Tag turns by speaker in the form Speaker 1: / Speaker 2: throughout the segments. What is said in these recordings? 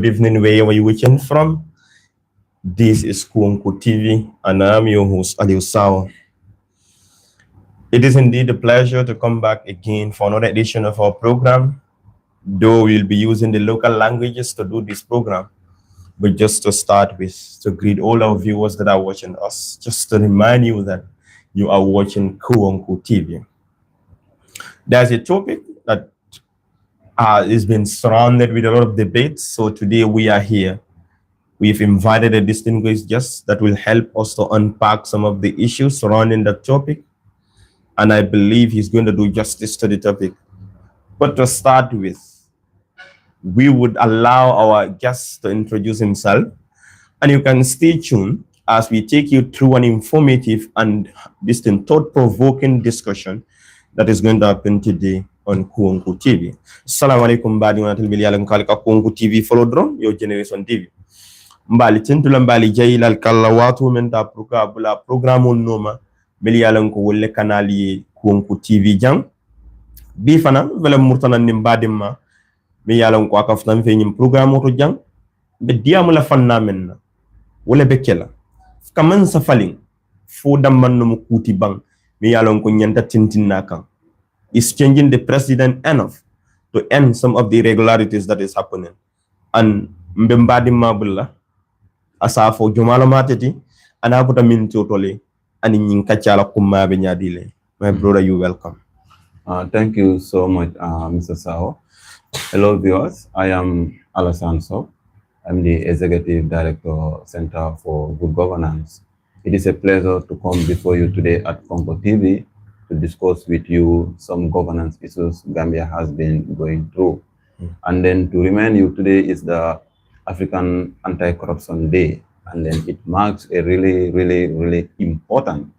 Speaker 1: Good evening, wherever you're watching from. This is Kuonku TV, and I'm your host, Alasan Sowe. It is indeed a pleasure to come back again for another edition of our program, though we'll be using the local languages to do this program. But just to start with, to greet all our viewers that are watching us, just to remind you that you are watching Kuonku TV. There's a topic that has been surrounded with a lot of debates, so today we are here. We've invited a distinguished guest that will help us to unpack some of the issues surrounding that topic. And I believe he's going to do justice to the topic. But to start with, we would allow our guest to introduce himself. And you can stay tuned as we take you through an informative and distinct thought-provoking discussion that is going to happen today on Kuonku TV. Assalamu alaikum, badi wa tilbili alam kalika Kuonku TV follow drone, your generation TV. Mbali tentula mbali jayil alkalla watu menta pruka bula programu noma meli yalan ko wolle kanali Kuonku TV jang bi fana vele murtana nimbadimma mi yalan ko akaftan fe nyim programu to jang be diamu la fanna menna wala bekela kaman safalin fo damman no kuti bang mi yalan ko nyanta tintinna kan is changing the president enough to end some of the irregularities that is happening and mbembadimma bulla asafo jumala mateti anaputa min totole and in kachala kumabe nyadile. My brother, you welcome.
Speaker 2: Thank you so much, Mr. Sowe. Hello, viewers. I am Alasan Sowe. I'm the Executive Director, Center for Good Governance. It is a pleasure to come before you today at Congo TV to discuss with you some governance issues Gambia has been going through. And then to remind you, today is the African Anti-Corruption Day, and then it marks a really important,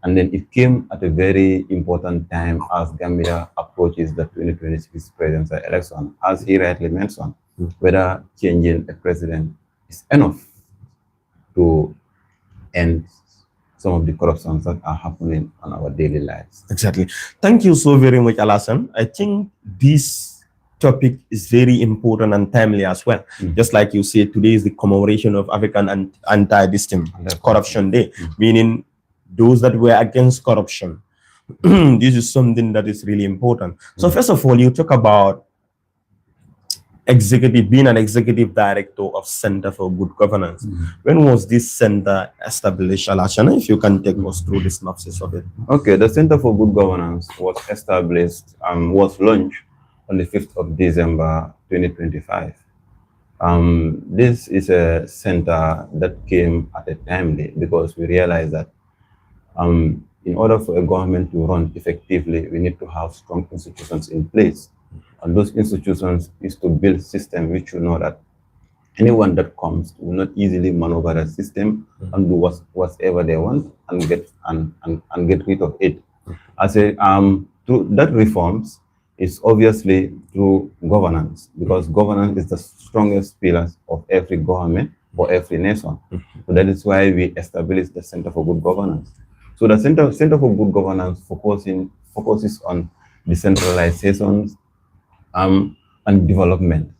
Speaker 2: and then it came at a very important time as Gambia approaches the 2026 presidential election. As he rightly mentioned, whether changing a president is enough to end some of the corruptions that are happening on our daily lives.
Speaker 1: Exactly. Thank you so very much, Alasan. I think this topic is very important and timely as well. Just like you said, today is the commemoration of African Anti-Corruption Day, meaning those that were against corruption. This is something that is really important. So first of all, you talk about being an executive director of Center for Good Governance. When was this center established, Alashana? If you can take us through the synopsis of it.
Speaker 2: Okay, the Center for Good Governance was established, was launched on the 5th of December 2025. This is a center that came at a timely because we realized that in order for a government to run effectively, we need to have strong institutions in place. And those institutions is to build system which you know that anyone that comes will not easily maneuver the system and do whatever they want and get rid of it. I say through that reforms is obviously through governance, because governance is the strongest pillars of every government or every nation. So that is why we established the Center for Good Governance. So the Center for Good Governance focuses on decentralization and development.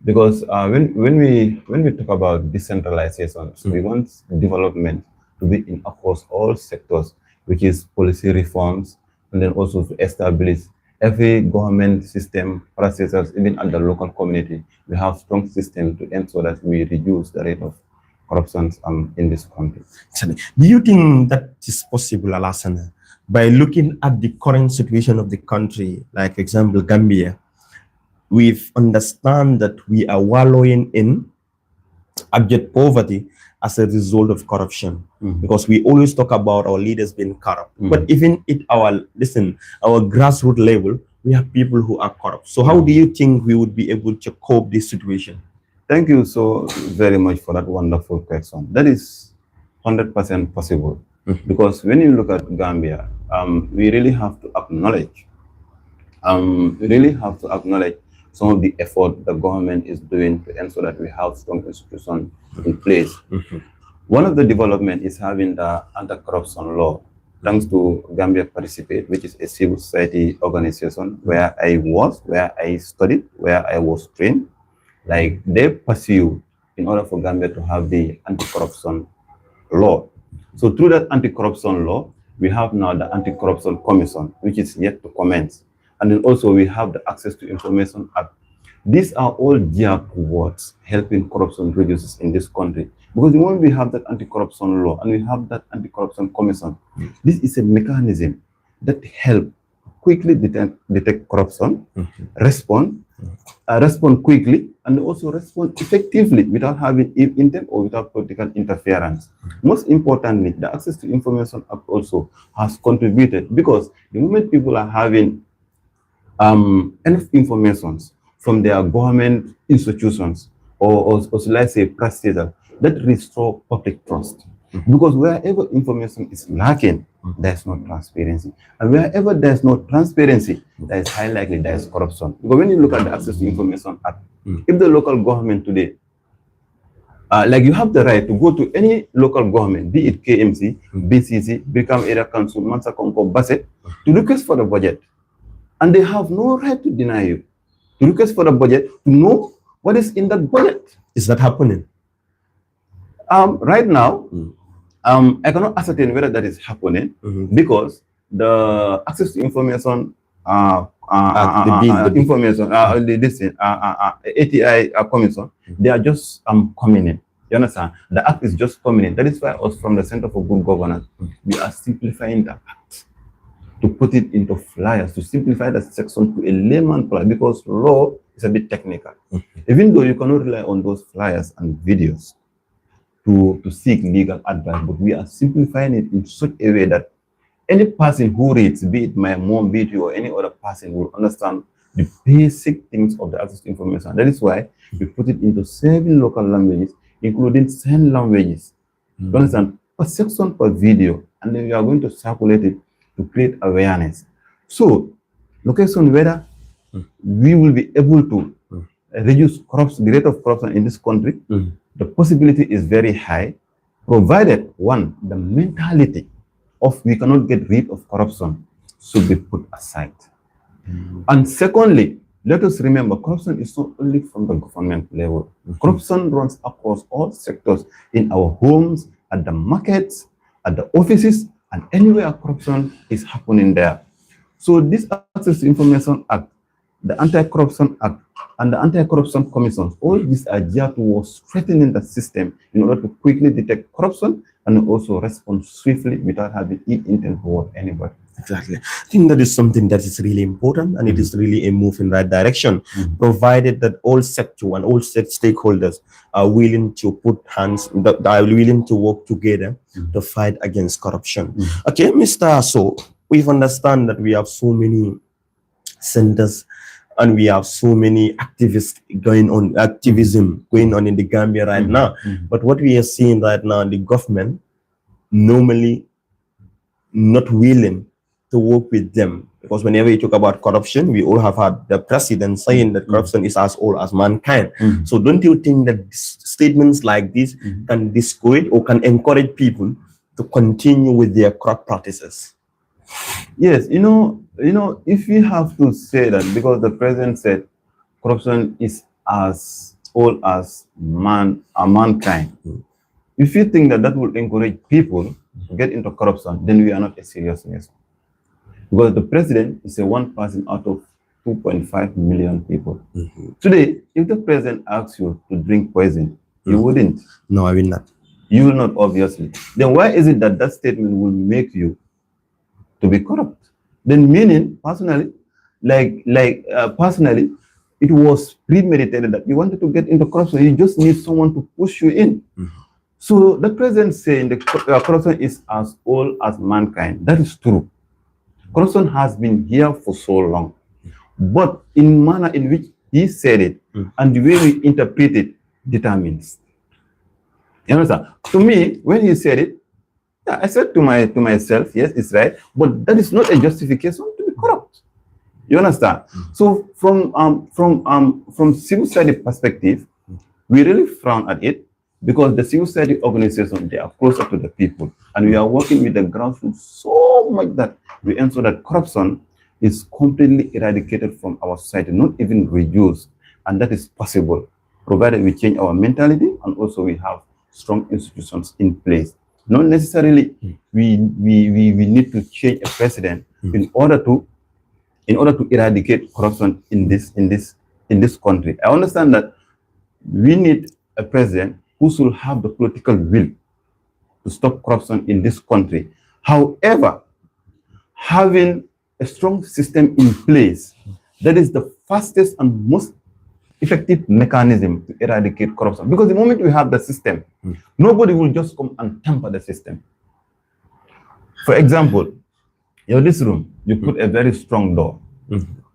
Speaker 2: Because when we talk about decentralization, we want development to be in across all sectors, which is policy reforms, and then also to establish every government system processes, even at the local community. We have strong system to ensure that we reduce the rate of corruption in this country.
Speaker 1: Do you think that is possible, Alassana, by looking at the current situation of the country, like example Gambia? We've understand that we are wallowing in abject poverty as a result of corruption, because we always talk about our leaders being corrupt. But even at our grassroots level, we have people who are corrupt. So how do you think we would be able to cope this situation?
Speaker 2: Thank you so very much for that wonderful question. That is 100% possible, because when you look at Gambia, we really have to acknowledge some of the effort the government is doing to ensure that we have strong institutions in place. One of the development is having the anti-corruption law. Thanks to Gambia Participate, which is a civil society organization where I studied, where I was trained. Like they pursue in order for Gambia to have the anti-corruption law. So through that anti-corruption law, we have now the Anti-Corruption Commission, which is yet to commence. And then also we have the Access to Information Act. These are all geared towards helping corruption reduces in this country. Because the moment we have that anti-corruption law and we have that anti-corruption commission, this is a mechanism that help quickly detect corruption, respond quickly, and also respond effectively without having intent or without political interference. Most importantly, the Access to Information Act also has contributed, because the moment people are having enough information from their government institutions or let's say prestataires, that restore public trust. Because wherever information is lacking, there's no transparency. And wherever there's no transparency, there is high likely there is corruption. Because when you look at the Access to Information Act, if the local government today, like you have the right to go to any local government, be it KMC, BCC, Become Area Council, Mansa Konko, Bassett, to request for the budget. And they have no right to deny you. To request for the budget, to know what is in that budget.
Speaker 1: Is that happening?
Speaker 2: Right now, I cannot ascertain whether that is happening because the Access to Information ATI Commission, they are just coming in. You understand? The act is just coming in. That is why us from the Center for Good Governance, we are simplifying the act to put it into flyers, to simplify the section to a layman flyer, because law is a bit technical. Even though you cannot rely on those flyers and videos to seek legal advice, but we are simplifying it in such a way that any person who reads, be it my mom, be it you, or any other person, will understand the basic things of the Access to Information. That is why we put it into 7 local languages, including 10 languages. You understand? Per section per video, and then we are going to circulate it to create awareness. So, location whether we will be able to reduce corruption, the rate of corruption in this country, the possibility is very high, provided, one, the mentality of we cannot get rid of corruption should be put aside. And secondly, let us remember, corruption is not only from the government level. Corruption runs across all sectors, in our homes, at the markets, at the offices, and anywhere corruption is happening there. So this Access to Information Act, the Anti-Corruption Act, and the Anti-Corruption Commission, all these are geared towards strengthening the system in order to quickly detect corruption and also respond swiftly without having intent toward anybody.
Speaker 1: Exactly. I think that is something that is really important, and it is really a move in the right direction, provided that all sector and all stakeholders are willing to put hands, that are willing to work together to fight against corruption. Okay, Mr. So we've understand that we have so many centers and we have so many activism going on in the Gambia right now. But what we are seeing right now, the government normally not willing to work with them, because whenever you talk about corruption, we all have had the president saying that corruption is as old as mankind. So don't you think that statements like this can discourage or can encourage people to continue with their corrupt practices?
Speaker 2: Yes, you know, if we have to say that, because the president said corruption is as old as mankind, if you think that that will encourage people to get into corruption, then we are not a serious nation. Because the president is a one person out of 2.5 million people. Today, if the president asks you to drink poison, you wouldn't.
Speaker 1: No, I will not.
Speaker 2: You will not, obviously. Then why is it that that statement will make you to be corrupt? Then meaning, personally, personally, it was premeditated that you wanted to get into corruption. You just need someone to push you in. So the president saying the corruption is as old as mankind. That is true. Corruption has been here for so long, but in manner in which he said it and the way we interpret it determines. You understand? To me, when he said it, yeah, I said to myself, yes, it's right, but that is not a justification to be corrupt. You understand? So from civil society perspective, we really frown at it, because the civil society organization, they are closer to the people, and we are working with the grassroots so much that we ensure that corruption is completely eradicated from our society, not even reduced, and that is possible. provided we change our mentality and also we have strong institutions in place. Not necessarily we need to change a president in order to eradicate corruption in this country. I understand that we need a president who should have the political will to stop corruption in this country. However, having a strong system in place, that is the fastest and most effective mechanism to eradicate corruption. Because the moment we have the system, nobody will just come and tamper the system. For example, in this room, you put a very strong door.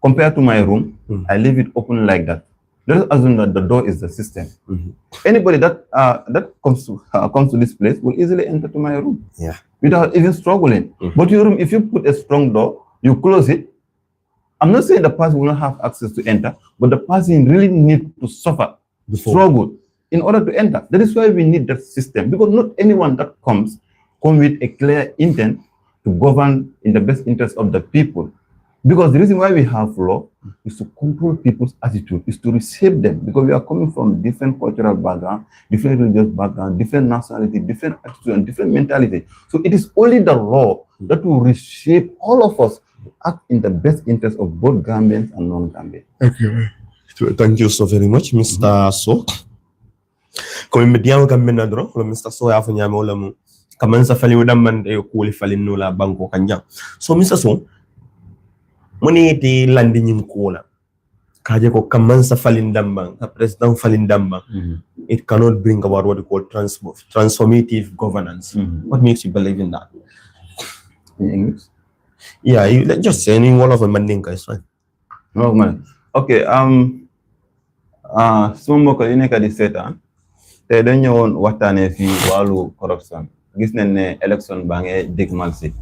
Speaker 2: Compared to my room, I leave it open like that. Let us assume that the door is the system. Anybody that comes to this place will easily enter to my room without even struggling. But your room, if you put a strong door, you close it. I'm not saying the person will not have access to enter, but the person really needs to suffer, struggle in order to enter. That is why we need that system, because not anyone that comes with a clear intent to govern in the best interest of the people. Because the reason why we have law is to control people's attitude, is to reshape them, because we are coming from different cultural background, different religious background, different nationality, different attitude, and different mentality. So it is only the law that will reshape all of us to act in the best interest of both Gambians and non-Gambians.
Speaker 1: Okay. Thank you so very much, Mr. Sowe. Comme me diamo Gambia dro, Mr. Sowe afu nyame wala mu kamansa fali wadam e ko fali no la banko kanja. So Mr. Sowe moni ti landi nyim kola kaje ko kamansa falindamba president falindamba it cannot bring about what we call transformative governance. What makes you believe in that?
Speaker 2: In English?
Speaker 1: Yeah, let's just say any one of them mandinka is fine.
Speaker 2: Oh man. Okay, suma mbokk yi nekk di seetaan te dañ ñëwoon waxtaanee fii wàllu corruption. Gis nañ ne élection baa ngi dégmal si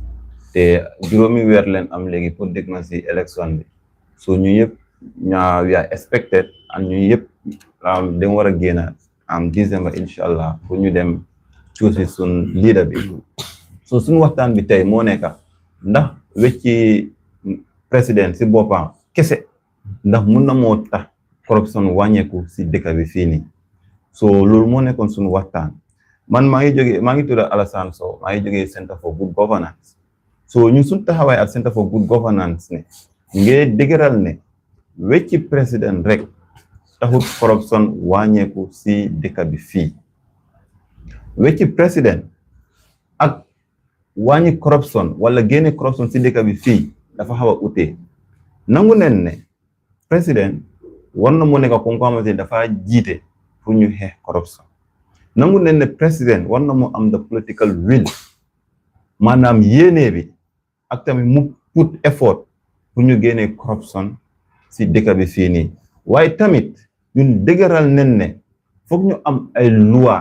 Speaker 2: te juróomi weer leen am léegi pour dégmal si élection bi. So ñu yëpp we are expected and ñu yëpp dañ war a génn December inshallah pour ñu dem choose sun leader bi. So suñu waxtaan bi tey moo nekk ndax wecci président si boppam kese ndax mun na moo tax corruption wàññeeku si dëkk bi fii nii. So loolu moo nekkoon suñu waxtaan. Man maa ngi tudd Alasan Sowe, maa ngi jógee Center for Good Governance. So ñu suñ taxawaay ak Center for Good Governance ne ngay dëgëral ne wecci président rek taxut corruption wàññeeku si dëkk bi fii. Wecci président ak wàññi corruption wala génne corruption si dëkk bi fii dafa xaw a ute. Nangu nen ne président war na mu nekk ko nga xamante ne dafa jiite pour ñu xeex corruption. Nangu nen ne président war na mu am the political will, maanaam yéene bi ak tamit mu put effort pour ñu génne corruption si dëkk bi fii nii. Waaye tamit ñun dëgëral nen ne foog ñu am ay loi,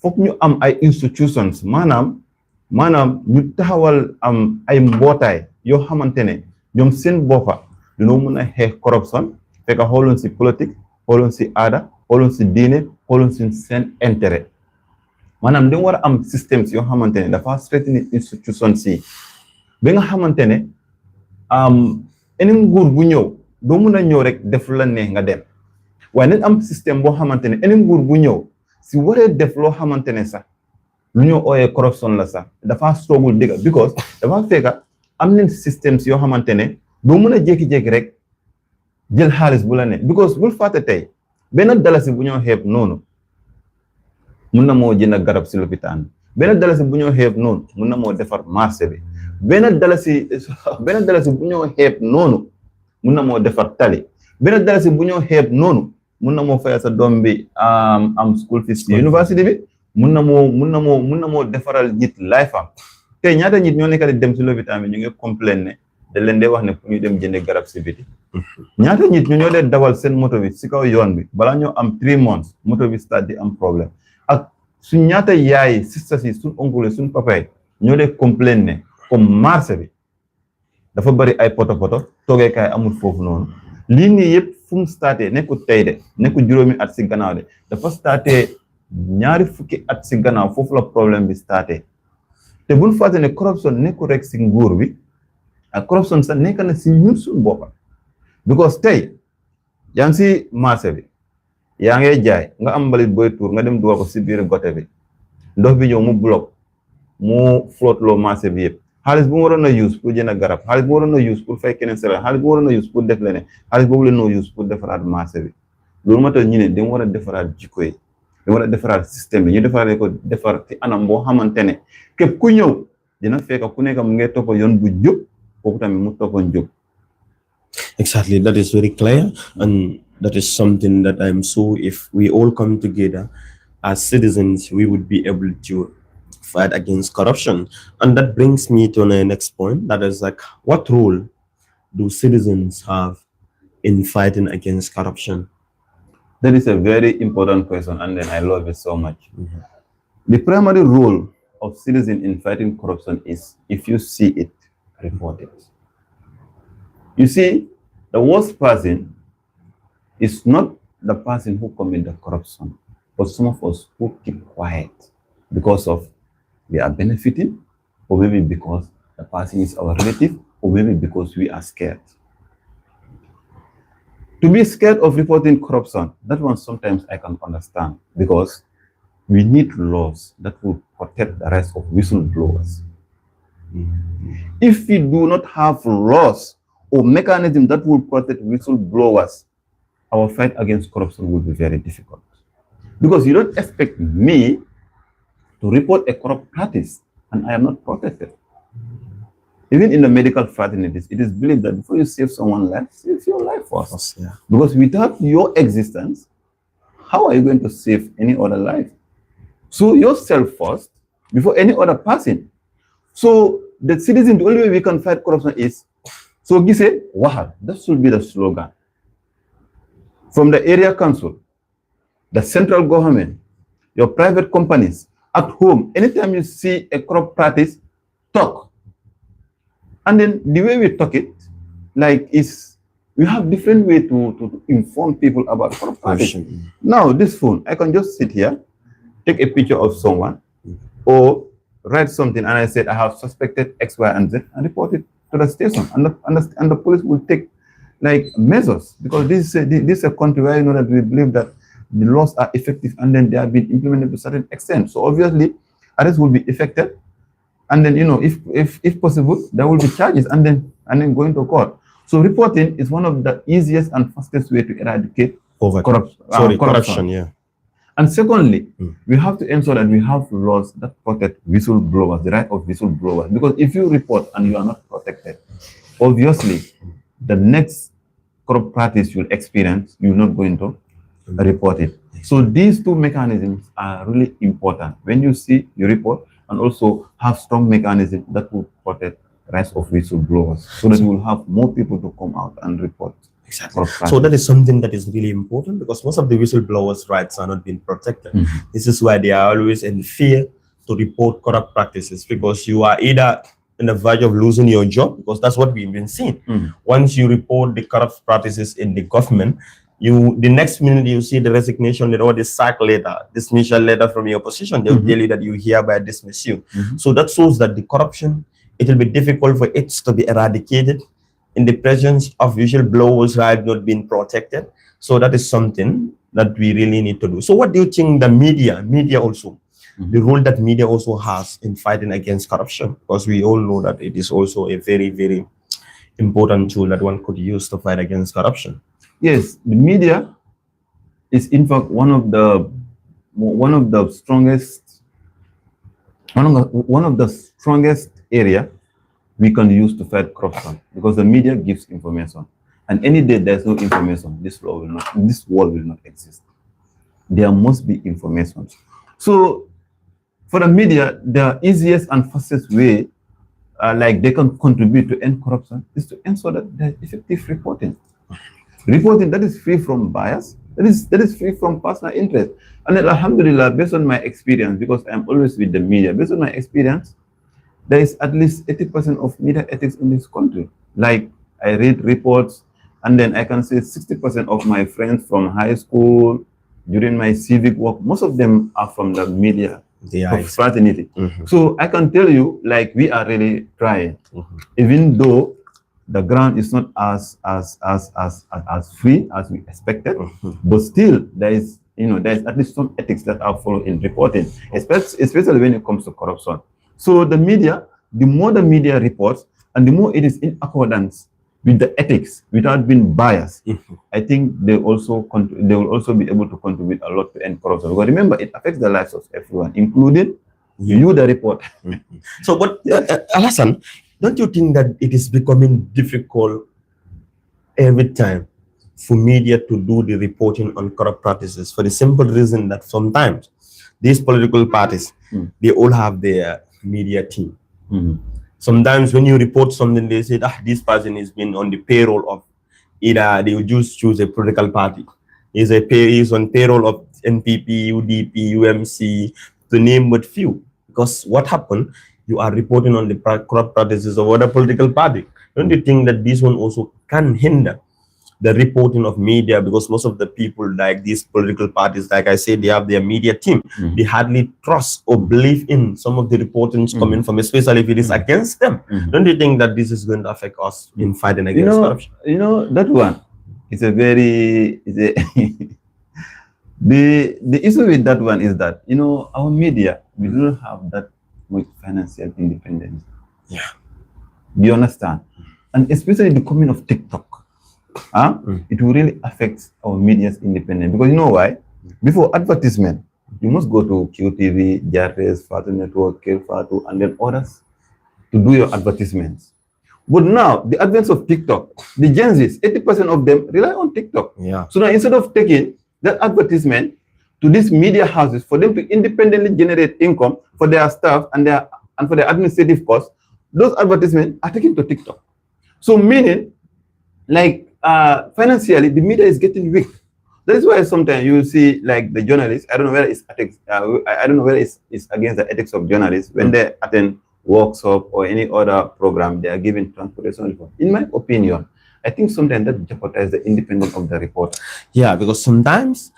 Speaker 2: foog ñu am ay institutions, maanaam ñu taxawal am ay mbootaay yoo xamante ne ñoom seen boppa dañoo mën a xeex corruption fekk xooloon si politique, xooloon si aada, xooloon si diine, xooloon si seen intérêt. Maanaam dañ war a am systems yoo xamante ne dafa strengthen institutions si ba nga xamante ne any nguur bu ñëw doo mën a ñëw rek def la neex nga dem. waaye nañ am système boo xamante ne any nguur bu ñëw si waree def loo xamante ne sax lu ñu ooyee corruption la sax dafa struggle dëgg because dafa fekk am nañ systems yoo xamante ne doo mën a jékki-jékki rek jël xaalis bu la ne because bul fàtte tey benn dalasi bu ñoo xeeb noonu mun na moo jënd garab si lopitaan benn dalasi bu ñoo xeeb noonu mun na moo defar marché bi benn dalasi bu ñoo xeeb noonu mun na moo defar tali benn dalasi bu ñoo xeeb noonu mun na moo fayal sa doom bi am school fees ci université bi mun na moo defaral nit life am tey ñaata nit ñoo nekk di dem si lopitaan bi ñu ngi complain ne da leen dee wax ne pour ñu dem jënd garab si biti ñaata nit ñoo dee dawal seen moto bi si kaw yoon bi balaa ñoo am 3 months moto bi start di am problème ak suñ ñaata yaay sisters yi suñ oncle suñ papa yi ñoo dee complain ne comme marché bi dafa bari ay poto toogeekaay amul foofu noonu lii nii yëpp fu mu starté nekkul tey de nekkul juróomi at si gannaaw de dafa starté 2 fukki at si gannaaw foofu la problème bi starté te buñ fàtte ne corruption nekkul rek si nguur bi ak corruption sax nekk na si ñun suñu boppa because tey yaa ngi si marché bi yaa ngay jaay nga am mbalit booy tuur nga dem dugal ko si biir gote bi ndox bi ñëw mu bloc mu flotte loo marché bi yëpp xaalis bu mu waroon a use pour jënd garab xaalis bu mu waroon a use pour fay keneen salaire xaalis bu mu waroon a use pour def leneen xaalis boobu la noo use pour defaraat marché bi loolu moo tax ñu ne dañu war a defaraat jikko yi dañu war a defaraat système bi ñu defaree ko defar ci anam boo xamante ne képp ku ñëw dina fekk ku nekk mu ngi toppa yoon bu jub kooku tamit mu toppa jub.
Speaker 1: Exactly, that is very clear, and that is something that I'm sure if we all come together as citizens, we would be able to fight against corruption. And that brings me to the next point, that is like, what role do citizens have in fighting against corruption?
Speaker 2: That is a very important question, and then I love it so much. The primary role of citizens in fighting corruption is, if you see it, report it. You see, the worst person is not the person who commit the corruption, but some of us who keep quiet because of we are benefiting, or maybe because the person is our relative, or maybe because we are scared. To be scared of reporting corruption, that one sometimes I can understand, because we need laws that will protect the rights of whistleblowers. If we do not have laws or mechanisms that will protect whistleblowers, our fight against corruption will be very difficult. Because you don't expect me to report a corrupt practice and I am not protected. Even in the medical fraternities, it is believed that before you save someone's life, save your life first.
Speaker 1: Yeah.
Speaker 2: Because without your existence, how are you going to save any other life? So yourself first, before any other person. So the citizen, the only way we can fight corruption is, so Gise, Wahad, that should be the slogan. From the area council, the central government, your private companies, at home, anytime you see a corrupt practice, talk. And then the way we talk it, like, is we have different way to inform people about corrupt practice. Now, this phone, I can just sit here, take a picture of someone, or write something, and I said, I have suspected X, Y, and Z, and report it to the station, and the police will take like measures, because this is a country where you know that we believe that the laws are effective and then they have been implemented to a certain extent. So obviously, arrests will be effected, and then if possible, there will be charges and then going to court. So reporting is one of the easiest and fastest way to eradicate corruption.
Speaker 1: Yeah.
Speaker 2: And secondly, we have to ensure that we have laws that protect whistleblowers, the right of whistleblowers. Because if you report and you are not protected, obviously, the next corrupt practice you'll experience, you're not going to report it. So these two mechanisms are really important. When you see, you report, and also have strong mechanisms that will protect the rights of whistleblowers, so that you will have more people to come out and report.
Speaker 1: Exactly. So that is something that is really important, because most of the whistleblowers' rights are not being protected. This is why they are always in fear to report corrupt practices, because you are either in the verge of losing your job, because that's what we've been seeing. Once you report the corrupt practices in the government, the next minute you see the resignation letter or the sack letter, dismissal letter from your position, they'll tell you that you hereby dismiss you. So that shows that the corruption, it will be difficult for it to be eradicated in the presence of whistleblowers' rights not being protected. So that is something that we really need to do. So what do you think the media also, the role that media also has in fighting against corruption? Because we all know that it is also a very, very important tool that one could use to fight against corruption.
Speaker 2: Yes, the media is in fact one of the strongest area we can use to fight corruption, because the media gives information, and any day there's no information, this world will not exist. There must be information. So for the media, the easiest and fastest way, like they can contribute to end corruption, is to ensure that there's effective reporting. Reporting that is free from bias, that is free from personal interest. And then, alhamdulillah, based on my experience, because I'm always with the media, based on my experience, there is at least 80% of media ethics in this country. Like, I read reports, and then I can say 60% of my friends from high school, during my civic work, most of them are from the media fraternity. So I can tell you, like, we are really trying, even though the ground is not as free as we expected, but still there is at least some ethics that are followed in reporting, especially when it comes to corruption. So the more the media reports, and the more it is in accordance with the ethics without being biased, I think they will also be able to contribute a lot to end corruption. Because remember, it affects the lives of everyone, including you, the reporter.
Speaker 1: So, but Alasan, don't you think that it is becoming difficult every time for media to do the reporting on corrupt practices, for the simple reason that sometimes these political parties, they all have their media team. Sometimes when you report something, they say, this person has been on the payroll of either, they will just choose a political party. He's on payroll of NPP, UDP, UMC, to name but few. Because what happened, you are reporting on the corrupt practices of other political party. Don't you think that this one also can hinder the reporting of media? Because most of the people, like these political parties, like I said, they have their media team. They hardly trust or believe in some of the reportings coming from, especially if it is against them. Don't you think that this is going to affect us in fighting against corruption?
Speaker 2: That one is a very the issue with that one is that our media, we don't have that much financial independence.
Speaker 1: Yeah.
Speaker 2: Do you understand? And especially the coming of TikTok. It will really affect our media's independence. Because you know why? Before advertisement, you must go to QTV, JRS, Fatu Network, Fatu, and then others to do your advertisements. But now, the advent of TikTok, the Gen Zs, 80% of them rely on TikTok.
Speaker 1: Yeah.
Speaker 2: So now, instead of taking that advertisement to these media houses for them to independently generate income for their staff and for their administrative costs, those advertisements are taken to TikTok. So meaning, like, financially, the media is getting weak. That is why sometimes you see, like, the journalists, I don't know whether it's ethics, I don't know whether it's against the ethics of journalists, when they attend workshop or any other program, they are given transportation report. In my opinion, I think sometimes that jeopardizes the independence of the reporter.
Speaker 1: Yeah, because sometimes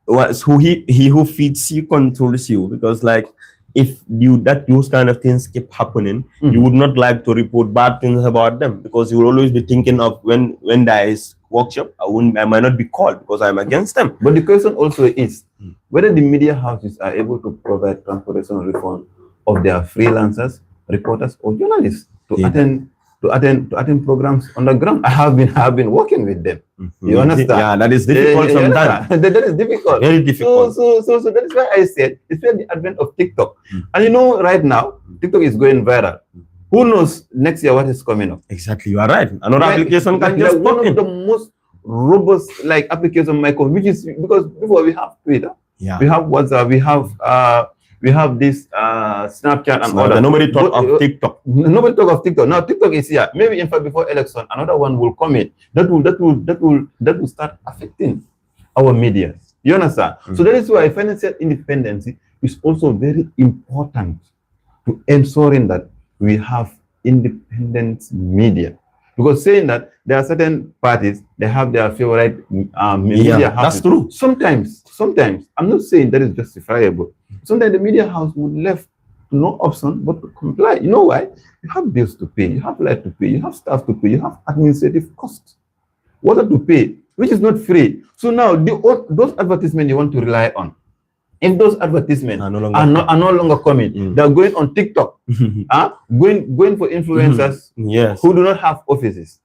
Speaker 1: he who feeds you controls you. Because, like, if those kind of things keep happening, you would not like to report bad things about them, because you will always be thinking of when there is workshop, I might not be called because I'm against them.
Speaker 2: But the question also is whether the media houses are able to provide transportation reform of their freelancers, reporters, or journalists to attend programs on the ground. I have been working with them. You understand?
Speaker 1: Yeah, that is difficult sometimes.
Speaker 2: That is difficult.
Speaker 1: Very difficult.
Speaker 2: So that is why I said it's where the advent of TikTok. And right now, TikTok is going viral. Who knows next year what is coming up?
Speaker 1: Exactly, you are right. Another application can just pop
Speaker 2: one
Speaker 1: in.
Speaker 2: of the most robust application, which is because before we have Twitter, we have WhatsApp, we have this Snapchat and other.
Speaker 1: Nobody talk of TikTok.
Speaker 2: Nobody talk of TikTok. Now TikTok is here. Maybe in fact before election, another one will come in. That will start affecting our media. You understand? So that is why financial independence is also very important to ensuring that we have independent media. Because saying that there are certain parties, they have their favorite media houses.
Speaker 1: That's true.
Speaker 2: Sometimes, I'm not saying that is justifiable. Sometimes the media house would left no option but to comply. You know why? You have bills to pay, you have light to pay, you have staff to pay, you have administrative costs, water to pay, which is not free. So now those advertisements you want to rely on, if those advertisements are no longer coming, they're going on TikTok, going for influencers who do not have offices.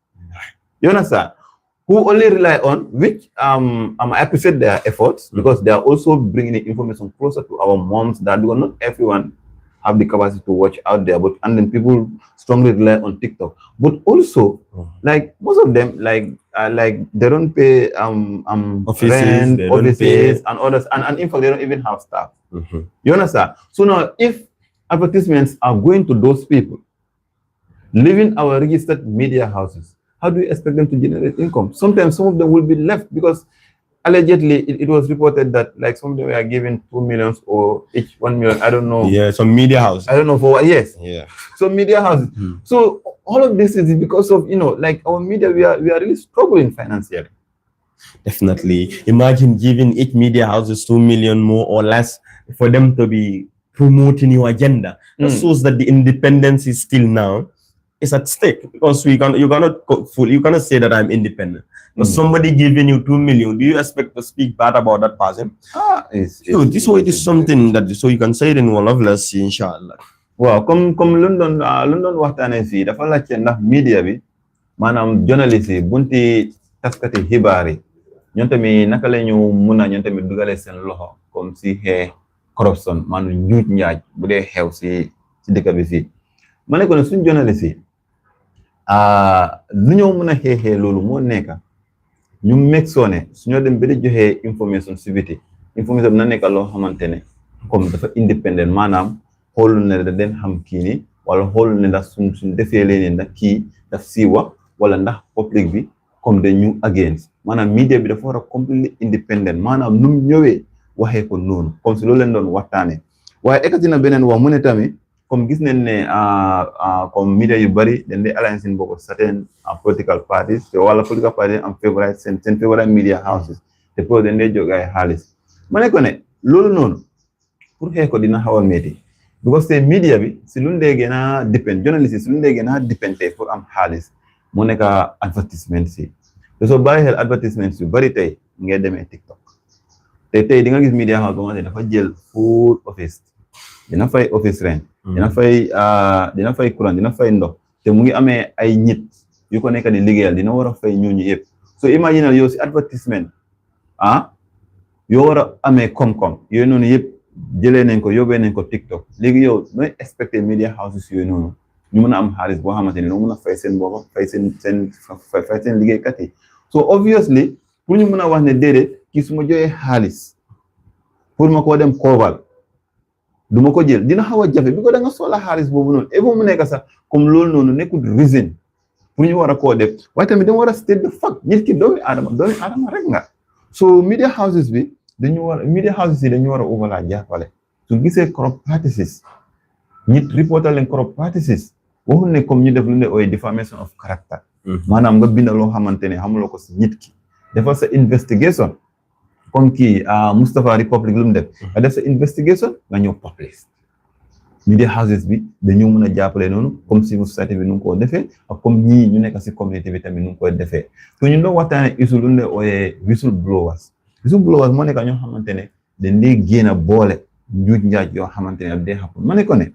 Speaker 2: You understand? Who only rely on, which I appreciate their efforts, because they are also bringing the information closer to our moms, that because not everyone have the capacity to watch out there, and then people strongly rely on TikTok. But also, like most of them, like they don't pay rent, offices, and others, and in fact they don't even have staff. You understand? So now, if advertisements are going to those people, leaving our registered media houses, how do you expect them to generate income? Sometimes some of them will be left because allegedly it was reported that like some of them were given 2 million or each 1 million. I don't know.
Speaker 1: Yeah, some media house.
Speaker 2: I don't know for what. Yes.
Speaker 1: Yeah.
Speaker 2: Some media houses. So all of this is because of like our media. We are really struggling financially.
Speaker 1: Definitely. Imagine giving each media houses 2 million more or less for them to be promoting your agenda. That shows that the independence is still now is at stake because you cannot you cannot say that I'm independent. But somebody giving you 2 million, do you expect to speak bad about that person? This way it is something that so you can say it in one of let's see, inshallah.
Speaker 2: Waaw comme lu doon waxtaanee fii dafa laajte ndax media bi maanaam journaliste yi bunti taskati xibaar yi ñoom tamit naka la ñu mun a ñoom tamit dugalee seen loxo comme si xee corruption maanaam njuuj njaaj bu dee xew si dëkk bi fii ma ne ko ne suñ journaliste yi lu ñoo mun a xeexee loolu moo nekk ñu meg soone suñoo dem ba di joxee information si biti information bi na nekk loo xamante ne comme dafa independent maanaam xoolul ne da den xam kii ni wala xoolul ne ndax suñ defee leen ndax kii daf sii wax wala ndax public bi comme dañu against maanaam media bi dafa war a completely independent maanaam nu mu ñëwee waxee ko noonu comme si loolu leen doon waxtaanee waaye ekkati na beneen wax mu ne tamit comme gis nañ ne comme media yu bari dañ dee align seen bopp certain political parties te wala political parties am favorite seen favorite media houses te pour dañ dee jóg ay xaalis ma ne ko ne loolu noonu pour xeex ko dina xaw a métti because te media bi si lu ndee gën a depend journaliste si lu ndee gën a depende pour am xaalis mu nekk advertisement si te soo bàyyi xel advertisement yu bari tey ngay demee TikTok te tey di nga gis media house boo xam ne dafa jël full office dina fay office rent dina fay courant dina fay ndox te mu ngi amee ay nit yu ko nekk di liggéeyal dina war a fay ñooñu yëpp so imagine yow si advertisement yoo war a amee koom-koom yooyu noonu yëpp jëlee nañ ko yóbbee nañ ko TikTok léegi yow nooy expecté media houses yooyu noonu ñu mën a am xaalis boo xamante ne ñoo mën a fay seen bopp fay seen liggéeykat yi so obviously pour ñu mën a wax ne déedéet kii su ma joxee xaalis pour ma koo dem koobal du ma ko jël dina xaw a jafe bi ko da nga soxla xaalis boobu noonu et mu nekk sax comme loolu noonu nekkul reason pour ñu war a koo def waaye tamit dama war a state the fact nit ki doomi aadama rek nga so media houses yi dañu war a overla jàppale su gisee corrupt practices nit reporter leen corrupt practices waxul ne comme ñu def lu ne ooy defamation of character maanaam nga binda loo xamante ne xamuloo ko si nit ki defal sa investigation comme kii Moustapha Republic lu mu def nga def sa investigation nga ñëw publish media houses bi dañoo mën a jàppale noonu comme civil society bi nu ngi ko defee ak comme ñii ñu nekk si communauté bi tamit nu ngi koy defee so ñu doon waxtaane issue lu ne ooyee whistleblowers moo nekk ñoo xamante ne dañ dee génn a boole njuuj njaaj yoo xamante ne dee xapul ma ne ko ne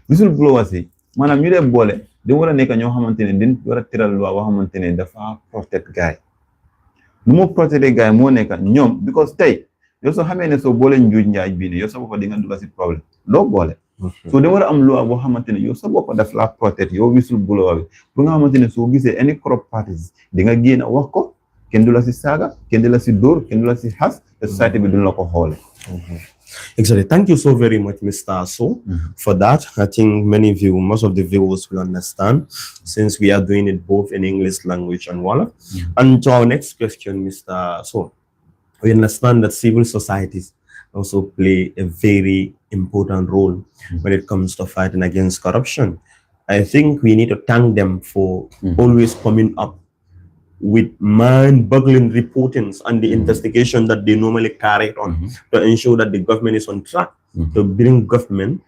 Speaker 2: whistleblowers yi maanaam ñu dee boole da war a nekk ñoo xamante ne dañ war a tëral loi boo xamante ne dafa protect gaay nu mu protéger gaay moo nekk ñoom because tey yow soo xamee ne soo boole njuuj njaaj bii ne yow sa bopp di nga dugg si problème doo boole so da war a am loi boo xamante ne yow sa bopp daf la protect yow whistleblower bi pour nga xamante ne soo gisee any corrupt parties di nga génn wax ko kenn du la si saaga kenn du la si dóor kenn du la si xas te société bi duñ la ko xoole
Speaker 1: Exactly. Thank you so very much, Mr. So, for that. I think most of the viewers will understand since we are doing it both in English language and Wolof. And to our next question, Mr. So, we understand that civil societies also play a very important role when it comes to fighting against corruption. I think we need to thank them for always coming up with mind-boggling reportings and the investigation that they normally carry on to ensure that the government is on track, to bring government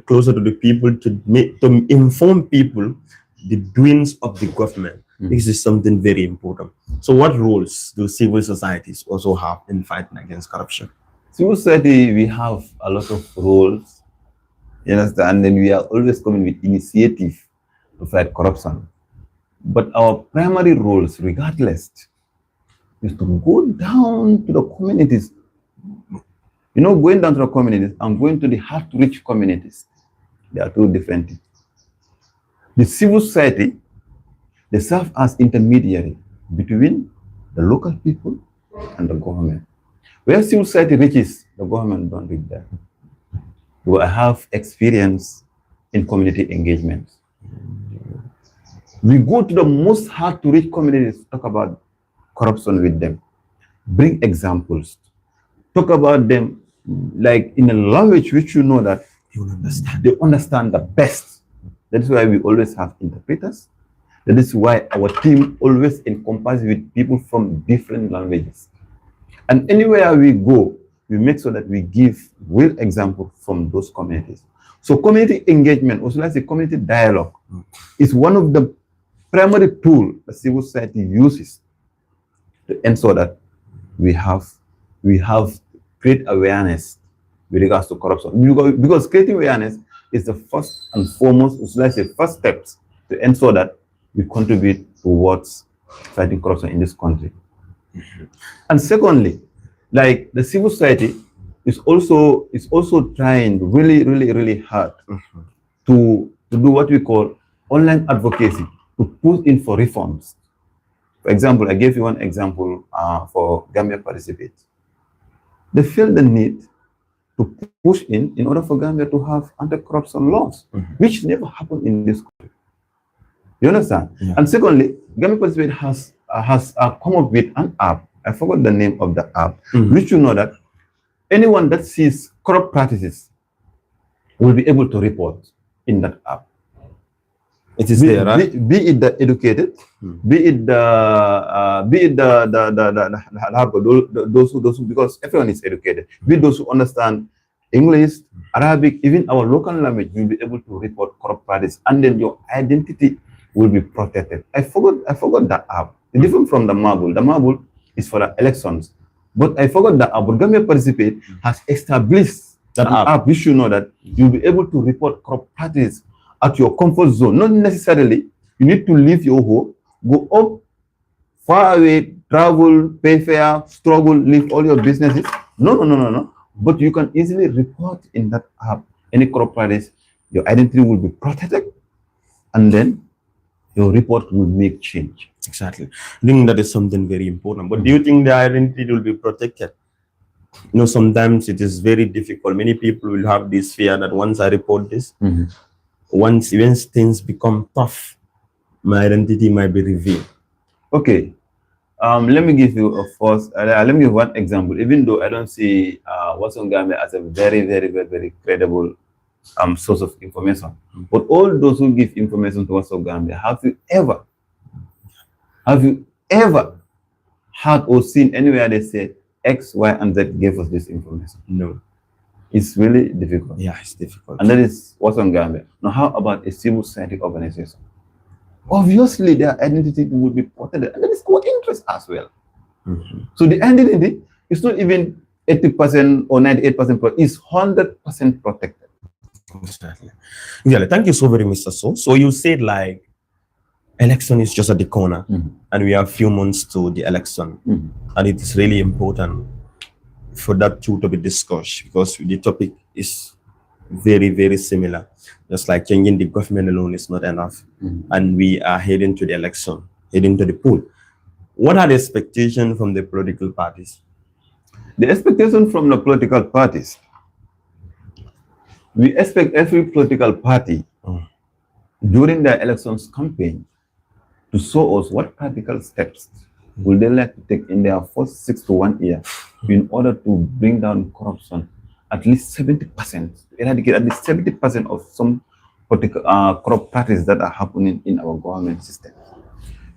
Speaker 1: closer to the people, to inform people the doings of the government. This is something very important. So what roles do civil societies also have in fighting against corruption?
Speaker 2: Civil society, we have a lot of roles, you understand, and then we are always coming with initiative to fight corruption. But our primary roles, regardless, is to go down to the communities. You know, going down to the communities and going to the hard-to-reach communities, they are two different things. The civil society, they serve as intermediary between the local people and the government. Where civil society reaches, the government don't reach there. So I have experience in community engagement. We go to the most hard-to-reach communities, talk about corruption with them, bring examples, talk about them like in a language which you know that they understand the best. That is why we always have interpreters. That is why our team always encompasses with people from different languages. And anywhere we go, we make sure that we give real examples from those communities. So community engagement, or let's say community dialogue, is one of the primary tools that civil society uses to ensure that we have great awareness with regards to corruption. Because creating awareness is the first and foremost, let's say, first steps to ensure that we contribute towards fighting corruption in this country. And secondly, like the civil society is also trying really hard to do what we call online advocacy, to push in for reforms. For example, I gave you one example for Gambia Participate. They feel the need to push in order for Gambia to have anti-corruption laws, which never happened in this country. You understand?
Speaker 1: Yeah.
Speaker 2: And secondly, Gambia Participate has come up with an app. I forgot the name of the app, which you know that anyone that sees corrupt practices will be able to report in that app.
Speaker 1: It is there, right?
Speaker 2: Be it the educated, be it those who, because everyone is educated, be those who understand English, Arabic, even our local language, will be able to report corrupt practice, and then your identity will be protected. I forgot that app. It's different from the marble. The marble is for the elections, but I forgot that app. But Gambia Participate has established that app. You should know that you'll be able to report corrupt practice at your comfort zone. Not necessarily you need to leave your home, go up far away, travel, pay fare, struggle, leave all your businesses. No. But you can easily report in that app any corrupt practice. Your identity will be protected, and then your report will make change.
Speaker 1: Exactly. I think that is something very important. But do you think the identity will be protected? You know, sometimes it is very difficult. Many people will have this fear that once I report this, once things become tough, my identity might be revealed.
Speaker 2: Okay. Let me give you let me give one example. Even though I don't see Watson Gambia as a very credible source of information, but all those who give information to Watson Gambia, have you ever heard or seen anywhere they say X, Y, and Z gave us this information?
Speaker 1: No.
Speaker 2: It's really difficult.
Speaker 1: Yeah, it's difficult.
Speaker 2: And that is Watson Gambia. Now, how about a civil society organization? Obviously, their identity will be protected, and that is our interest as well. So the identity is not even 80% or 98%, it's 100% protected.
Speaker 1: Exactly. Yeah, thank you so very much, Mr. Sowe. So you said like election is just at the corner, and we have few months to the election, and it is really important for that to be discussed, because the topic is very similar. Just like changing the government alone is not enough, and we are heading to the election, heading to the poll. What are the expectations from the political parties?
Speaker 2: The expectation from the political parties, we expect every political party during their elections campaign to show us what practical steps will they like to take in their first 6 to 1 year in order to bring down corruption at least 70%, eradicate at least 70% of some particular corrupt practices that are happening in our government system.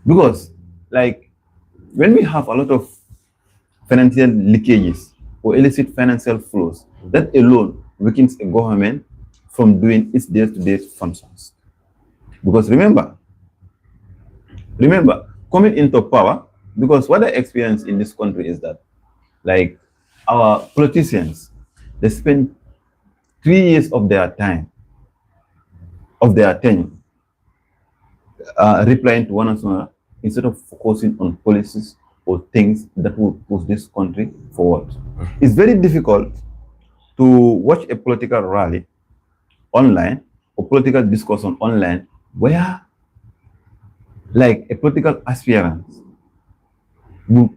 Speaker 2: Because, like, when we have a lot of financial leakages or illicit financial flows, that alone weakens a government from doing its day-to-day functions. Because remember, coming into power, because what I experience in this country is that, like, our politicians, they spend 3 years of their time, of their tenure, replying to one another instead of focusing on policies or things that will push this country forward. It's very difficult to watch a political rally online or political discussion online where, like, a political aspirant will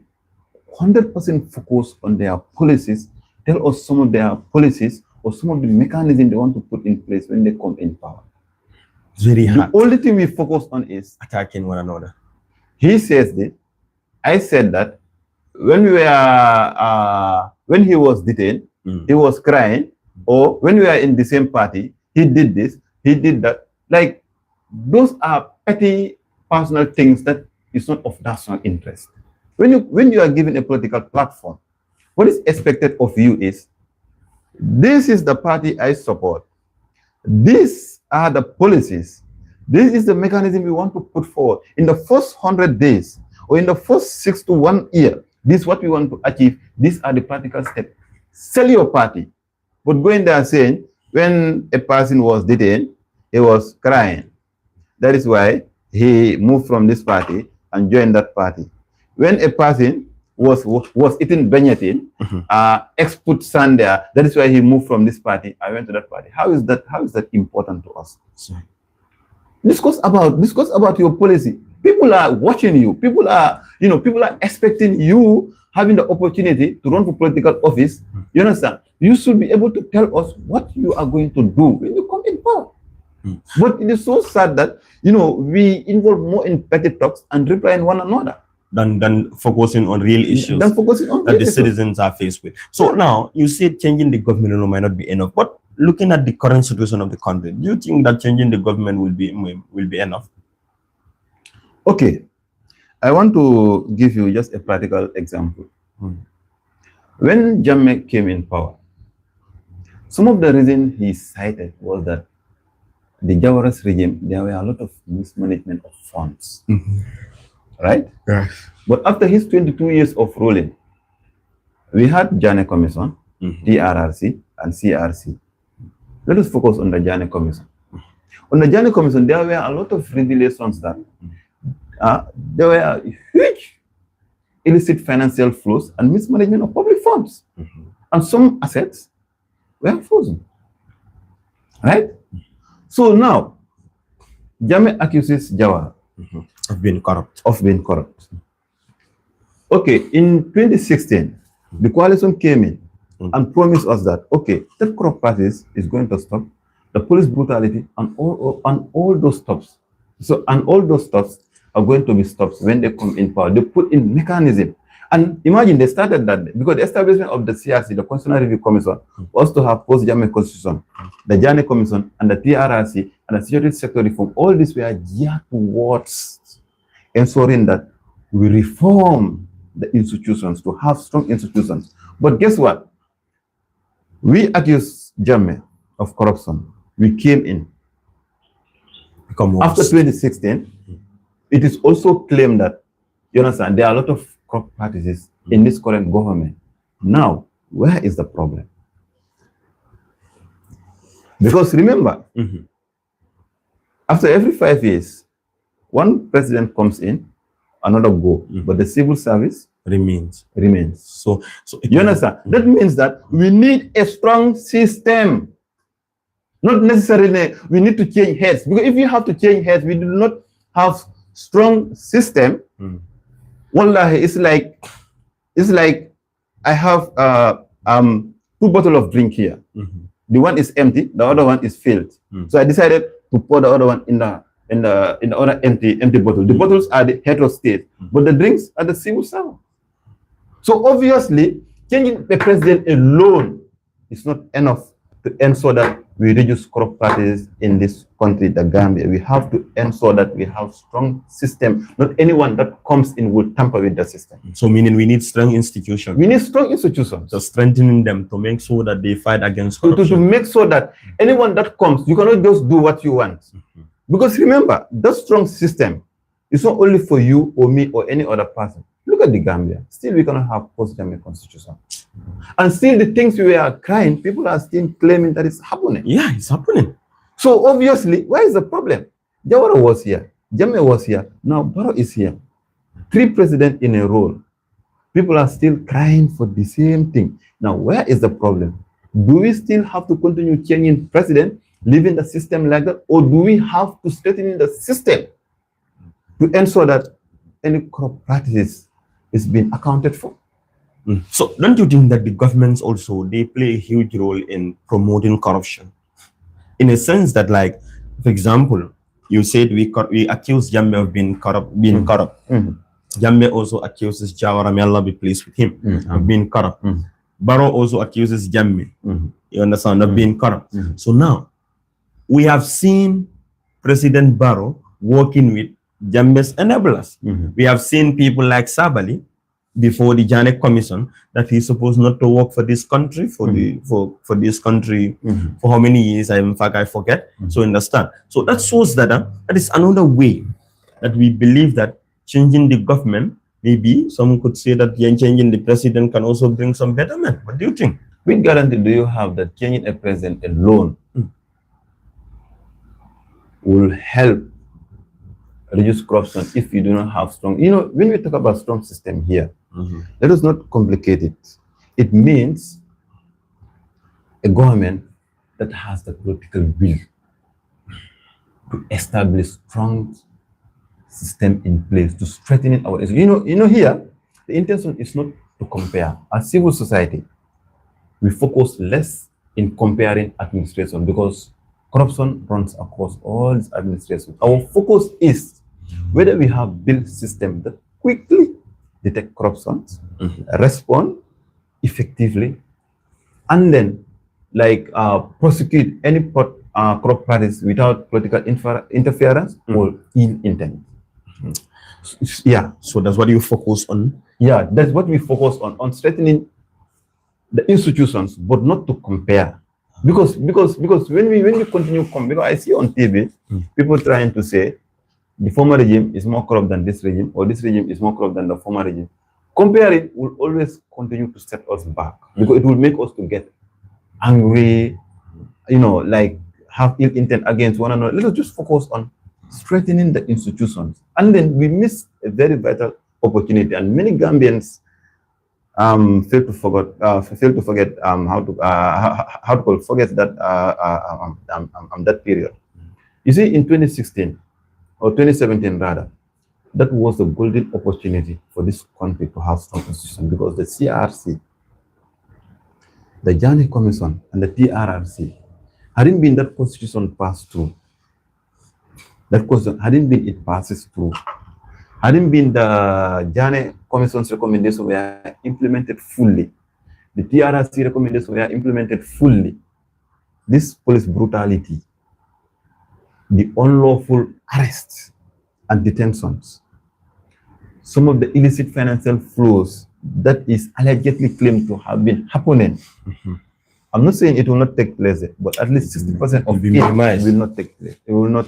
Speaker 2: 100% focus on their policies, tell us some of their policies or some of the mechanisms they want to put in place when they come in power.
Speaker 1: It's very hard.
Speaker 2: The only thing we focus on is
Speaker 1: attacking one another.
Speaker 2: He says this, I said that. When we were, when he was detained, he was crying, or when we were in the same party, he did this, he did that. Like, those are petty personal things that is not of national interest. When you are given a political platform, what is expected of you is, this is the party I support. These are the policies. This is the mechanism we want to put forward. In the first 100 days or in the first 6 to 1 year, this is what we want to achieve. These are the practical steps. Sell your party. But going there saying, when a person was detained, he was crying. That is why he moved from this party and joined that party. When a person was eating Benyatin, export sand there, that is why he moved from this party. I went to that party. How is that important to us?
Speaker 1: Sorry.
Speaker 2: Discuss about your policy. People are watching you. People are expecting you having the opportunity to run for political office. You understand? You should be able to tell us what you are going to do when you come in power. But it is so sad that we involve more in petty talks and replying one another
Speaker 1: than focusing on real issues that the citizens are faced with. So now you say changing the government alone might not be enough, but looking at the current situation of the country, do you think that changing the government will be enough?
Speaker 2: Okay, I want to give you just a practical example. When Jammeh came in power, some of the reason he cited was that the Jawara's regime, there were a lot of mismanagement of funds. Right?
Speaker 1: Yes.
Speaker 2: But after his 22 years of ruling, we had Janneh Commission, TRRC, and CRC. Let us focus on the Janneh Commission. On the Janneh Commission, there were a lot of revelations that there were huge illicit financial flows and mismanagement of public funds. And some assets were frozen. Right? So now, Jammeh accuses Jawara
Speaker 1: of being corrupt.
Speaker 2: Okay, in 2016, the coalition came in and promised us that, okay, that corrupt practice is going to stop, the police brutality and all those stops. And all those stops are going to be stopped when they come in power. They put in mechanism. And imagine they started that because the establishment of the CRC, the Constitutional Review Commission, was to have post-Jammeh Constitution, the Janneh Commission, and the TRRC, and the security sector reform. All these were geared towards ensuring that we reform the institutions to have strong institutions. But guess what? We accused Jammeh of corruption. We came in. After 2016, it is also claimed that, you understand, there are a lot of corrupt practices in this current government. Now, where is the problem? Because remember, after every 5 years, one president comes in, another go, but the civil service
Speaker 1: remains.
Speaker 2: So you understand? That means that we need a strong system. Not necessarily we need to change heads, because if you have to change heads, we do not have strong system. Wallahi, it's like I have 2 bottles of drink here. The one is empty, the other one is filled. So I decided to pour the other one in the other empty bottle. The bottles are the heterostate, but the drinks are the civil servant. So obviously, changing the president alone is not enough to ensure that we reduce corrupt practices in this country, the Gambia. We have to ensure that we have strong system. Not anyone that comes in will tamper with the system.
Speaker 1: So meaning we need strong institutions.
Speaker 2: We need strong institutions.
Speaker 1: So strengthening them to make sure that they fight against corruption.
Speaker 2: To make sure that anyone that comes, you cannot just do what you want. Because remember, that strong system is not only for you or me or any other person. Look at the Gambia. Still, we cannot have post-Jammeh constitution. And still, the things we are crying, people are still claiming that it's happening.
Speaker 1: Yeah, it's happening.
Speaker 2: So obviously, where is the problem? Jawara was here. Jammeh was here. Now Barrow is here. 3 presidents in a row. People are still crying for the same thing. Now, where is the problem? Do we still have to continue changing president, leaving the system like that, or do we have to strengthen the system to ensure that any corrupt practices is being accounted for?
Speaker 1: So don't you think that the governments also, they play a huge role in promoting corruption? In a sense that, like, for example, you said we accuse Jammeh of being corrupt. Jammeh also accuses Jawara, may Allah be pleased with him, of being corrupt. Barrow also accuses Jammeh, you understand, of being corrupt. So now, we have seen President Barrow working with Jammeh's enablers. We have seen people like Sabali before the Janet Commission that he's supposed not to work for this country for this country for how many years? In fact I forget. So understand. So that shows that that is another way that we believe that changing the government, maybe some could say that changing the president can also bring some betterment. What do you think?
Speaker 2: Which guarantee do you have that changing a president alone will help reduce corruption if you do not have strong? When we talk about strong system here, let us not complicate it. It means a government that has the political will to establish strong system in place to strengthen our. Here the intention is not to compare. As civil society, we focus less in comparing administration because corruption runs across all these administrations. Our focus is whether we have built systems that quickly detect corruption, respond effectively, and then prosecute any corrupt parties without political interference or ill intent.
Speaker 1: Yeah, so that's what you focus on.
Speaker 2: Yeah, that's what we focus on strengthening the institutions, but not to compare. Because when we continue because I see on TV people trying to say the former regime is more corrupt than this regime, or this regime is more corrupt than the former regime. Comparing will always continue to set us back because it will make us to get angry, have ill intent against one another. Let us just focus on strengthening the institutions, and then we miss a very vital opportunity. And many Gambians fail to forget that period. You see, in 2016 or 2017 rather, that was the golden opportunity for this country to have strong institutions because the CRC, the Janet Commission, and the TRRC hadn't been that constitution passed through. That constitution hadn't been it passes through. Hadn't been the Janet Commission's recommendations were implemented fully. The TRRC recommendations were implemented fully. This police brutality, the unlawful arrests and detentions, some of the illicit financial flows that is allegedly claimed to have been happening. I'm not saying it will not take place, but at least 60% of it will not take place. It will not.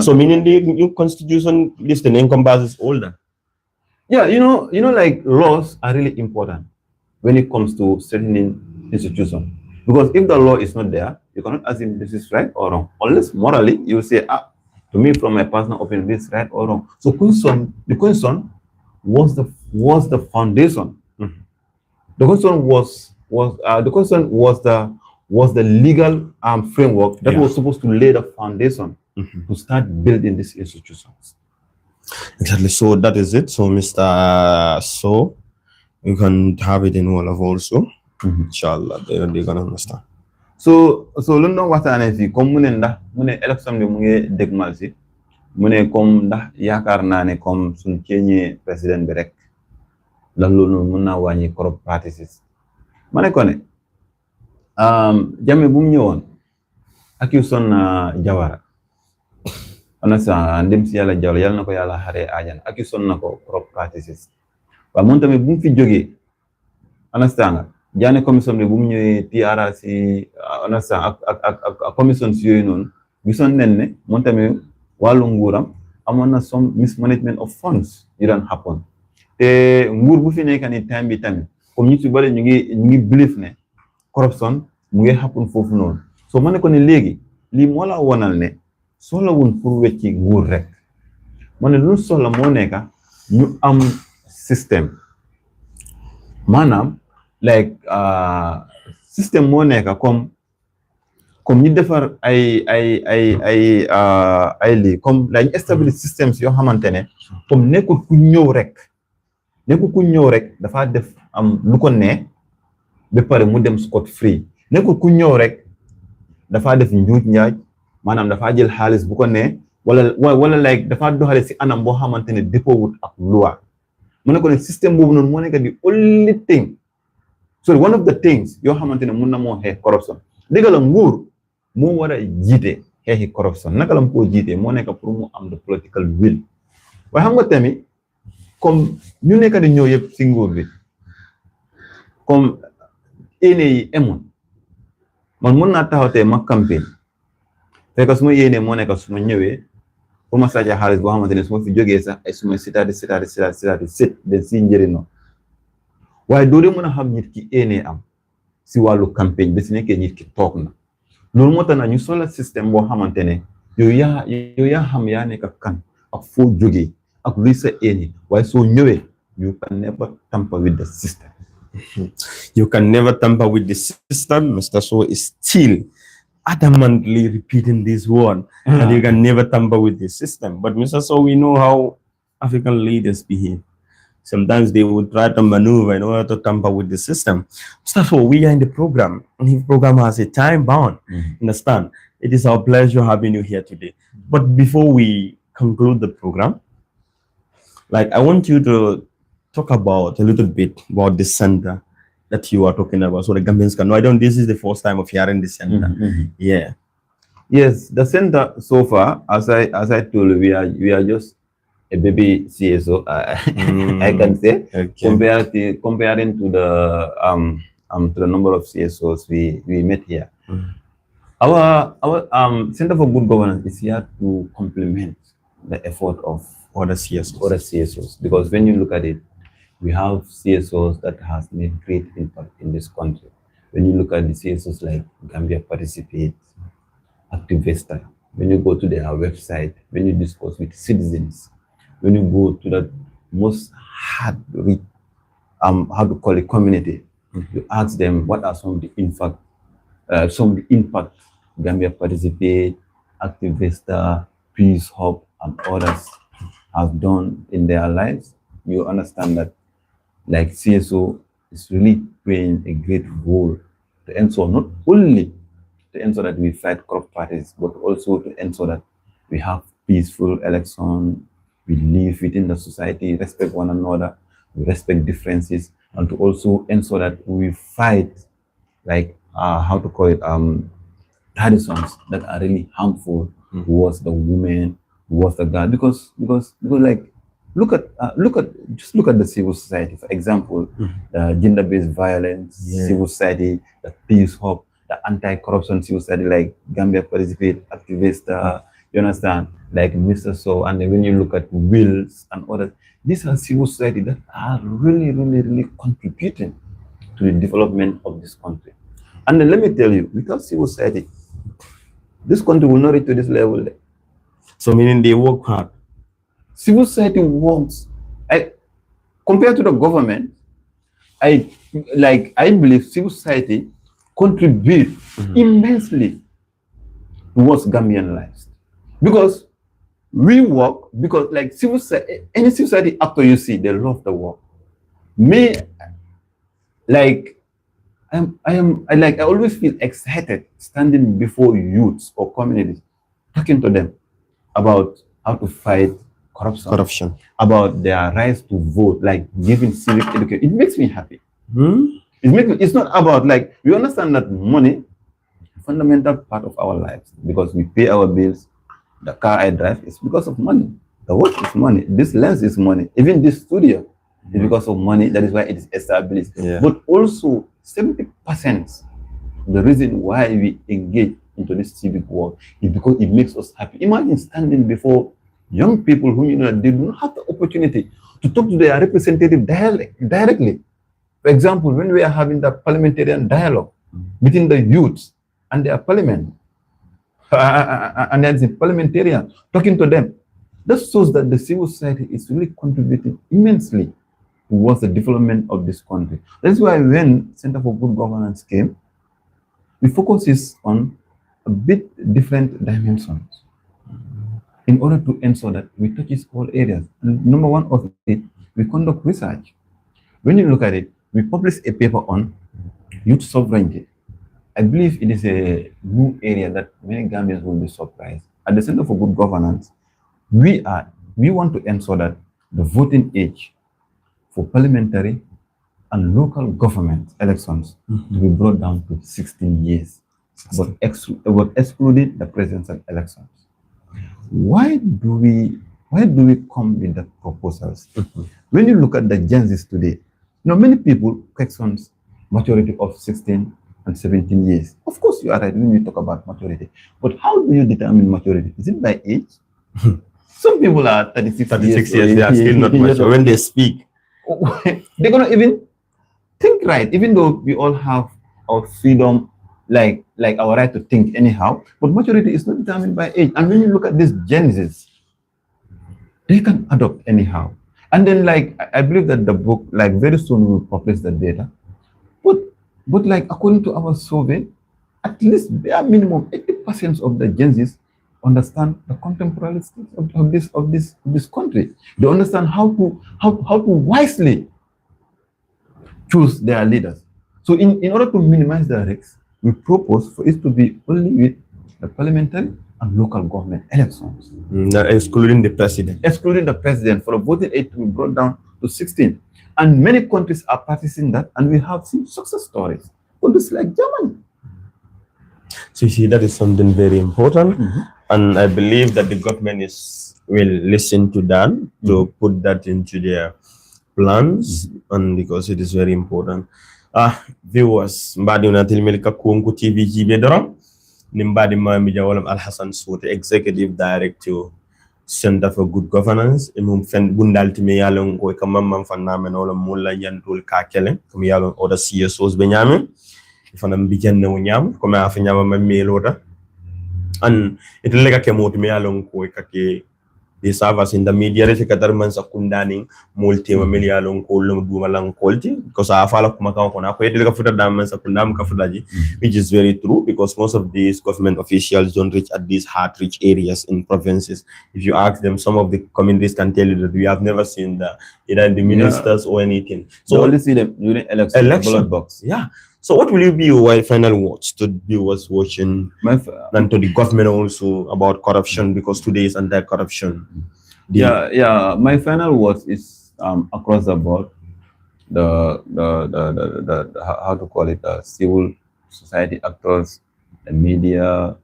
Speaker 1: So meaning the new constitution listing encompasses all that.
Speaker 2: Yeah, like laws are really important when it comes to strengthening institutions. Because if the law is not there, you cannot assume this is right or wrong. Unless morally you say, to me, from my personal opinion, this is right or wrong. So the constitution was the foundation. The constitution was the legal framework that was supposed to lay the foundation to start building these institutions.
Speaker 1: Exactly. So that is it. So Mr. Sowe, you can have it in Wolof also. Inshallah, they're gonna understand.
Speaker 2: So London waxtaanee fii comme mu ne élection bi mu ngi dégmal si mu ne comme ndax yaakaar naa ne comme suñ ceeñee président bi rek ndax loolu noonu mën naa wàññi corrupt practices ma ne ko ne Jammeh bu mu ñëwoon accuse na Jawara ana sa ndem si yàlla Jawara yàlla na ko yàlla xaree ajana accuse na ko corrupt practices waaye moom tamit bu mu fi jógee understand nga Janet commission bi bu mu ñëwee TRRC understand ak commission si yooyu noonu gisoon nañ ne moom tamit wàllu nguuram amoon na some mismanagement of funds yu daan happen te nguur bu fi nekk ni time bi tamit comme ñu ci bari ñu ngi believe ne corruption mu ngi happen foofu noonu so ma ne ko ne léegi lii moo la wonal ne soxla wuñ pour wecci nguur rek ma ne lu soxla moo nekk ñu am système maanaam like système moo nekk comme ñu defar ay lii comme lañu establish systems yoo xamante ne comme nekkul ku ñëw rek dafa def am lu ko ne ba pare mu dem scot free nekkul ku ñëw rek dafa def njuuj njaaj maanaam dafa jël xaalis bu ko ne wala like dafa doxale si anam boo xamante ne dëppoo wut ak loi mu ne ko ne système boobu noonu moo nekk di only thing so one of the things yoo xamante ne mun na moo xeex corruption dëgg la nguur moo war a jiite xeexi corruption naka la mu koo jiitee moo nekk pour mu am the political will waaye xam nga tamit comme ñu nekk di ñëw yëpp si nguur bi comme yéene yi emoon man mën naa taxaw tey ma campagne fekk su ma yéene moo nekk su ma ñëwee pour ma sàcc xaalis boo xamante ne su ma fi jógee sax ay su ma sitaati sët de si njëriñoo waaye doo dee mën a xam nit ki yéene am si wàllu campagne ba si nekkee nit ki toog na loolu moo tax na ñu soxla système boo xamante ne yow yaa xam yaa nekk kan ak foo jógee ak luy sa yéene waaye soo ñëwee you can never tamper with the system.
Speaker 1: You can never tamper with the system. Mr. Sowe is still adamantly repeating this word, and you can never tamper with the system. But Mr. Sowe, we know how African leaders behave. Sometimes they would try to maneuver in order to tamper with the system. Mr. Sowe, we are in the program, and the program has a time bound. Understand? It is our pleasure having you here today. But before we conclude the program, like I want you to talk about a little bit about the center that you are talking about, so the Gambians can know. I don't. This is the first time of hearing the center. Yeah.
Speaker 2: Yes, the center so far, as I told you, we are just a baby CSO. I can say, comparing to the number of CSOs we met here. Our Center for Good Governance is here to complement the effort of
Speaker 1: Other CSOs,
Speaker 2: because when you look at it, we have CSOs that has made great impact in this country. When you look at the CSOs like Gambia Participate, Activista, when you go to their website, when you discuss with citizens, when you go to the most hard how to call it community, you ask them what are some of the impact Gambia Participate, Activista, Peace Hub, and others have done in their lives. You understand that like CSO is really playing a great role to ensure not only to ensure that we fight corrupt parties, but also to ensure that we have peaceful election, we live within the society, respect one another, we respect differences, and to also ensure that we fight like how to call it traditions that are really harmful towards the women, towards the girl, because like look at the civil society, for example, the gender-based violence civil society, the Peace Hub, the anti-corruption civil society like Gambia Participate, Activista, you understand, like Mr. Sowe, and then when you look at Wills and others, these are civil society that are really contributing to the development of this country. And then let me tell you, without civil society, this country will not reach to this level.
Speaker 1: So meaning they work hard.
Speaker 2: Civil society works. Compared to the government, I believe civil society contribute immensely towards Gambian lives. Because we work, because like any civil society actor you see, they love the work. Me, like I always feel excited standing before youths or communities, talking to them about how to fight corruption, about their rights to vote, like giving civic education. It makes me happy. It's not about like, we understand that money is a fundamental part of our lives because we pay our bills. The car I drive is because of money. The watch is money. This lens is money. Even this studio is because of money. That is why it is established. But also 70% the reason why we engage into this civic work is because it makes us happy. Imagine standing before young people who they do not have the opportunity to talk to their representative directly. For example, when we are having the parliamentarian dialogue between the youths and their parliament, and as a parliamentarian talking to them, that shows that the civil society is really contributing immensely towards the development of this country. That's why when Center for Good Governance came, the focus is on a bit different dimensions in order to ensure that we touch all areas. And number one of it, we conduct research. When you look at it, we publish a paper on youth sovereignty. I believe it is a new area that many Gambians will be surprised. At the Center for Good Governance, we want to ensure that the voting age for parliamentary and local government elections to be brought down to 16 years, but excluding the presidential elections. Why do we come with the proposals? When you look at the Gen Zs today, many people questions maturity of 16 and 17 years. Of course, you are right when you talk about maturity. But how do you determine maturity? Is it by age? Some people are 36
Speaker 1: years, they are still not mature. When they speak,
Speaker 2: they're going to even think right, even though we all have our freedom, like our right to think anyhow. But maturity is not determined by age. And when you look at these Gen Zs, they can adopt anyhow. And then, I believe that the book, very soon we will publish the data. But according to our survey, at least bare minimum 80% of the Gen Zs understand the contemporary state of this country. They understand how to wisely choose their leaders. So in order to minimize the risks, we propose for it to be only with the parliamentary and local government elections.
Speaker 1: Excluding the president.
Speaker 2: Excluding the president, for the voting age to be brought down to 16. And many countries are practicing that, and we have seen success stories. Countries like Germany.
Speaker 1: So you see, that is something very important. And I believe that the government will listen to that, to put that into their plans, and because it is very important. Viewers, mbadi unatil melika kungu TV jibe dorom, nimbadi mami jawalam Alasan Sowe, Executive Director, Center for Good Governance. Imum fen bundalti me yalon ko kamam fanna no mulla yantul ka kelen kum yalon oda CSOs be nyame fanam bi jenne wo nyam ko ma fa nyama me lota and it lega ke mot me yalon ko kake de savas in the media re katar man sakundani multi ma yalon ko lum duma lan kolti ko sa fala kuma kan ko na ko lega futa dam man sakundam ka futaji, which is very true, because most of these government officials don't reach at these hard-rich areas in provinces. If you ask them, some of the communities can tell you that we have never seen either the ministers or anything.
Speaker 2: So only see them during election. Ballot box.
Speaker 1: Yeah. So what will be your final words to viewers watching and to the government also about corruption, because today is anti-corruption?
Speaker 2: My final words is across the board, the how to call it, civil society actors, the media,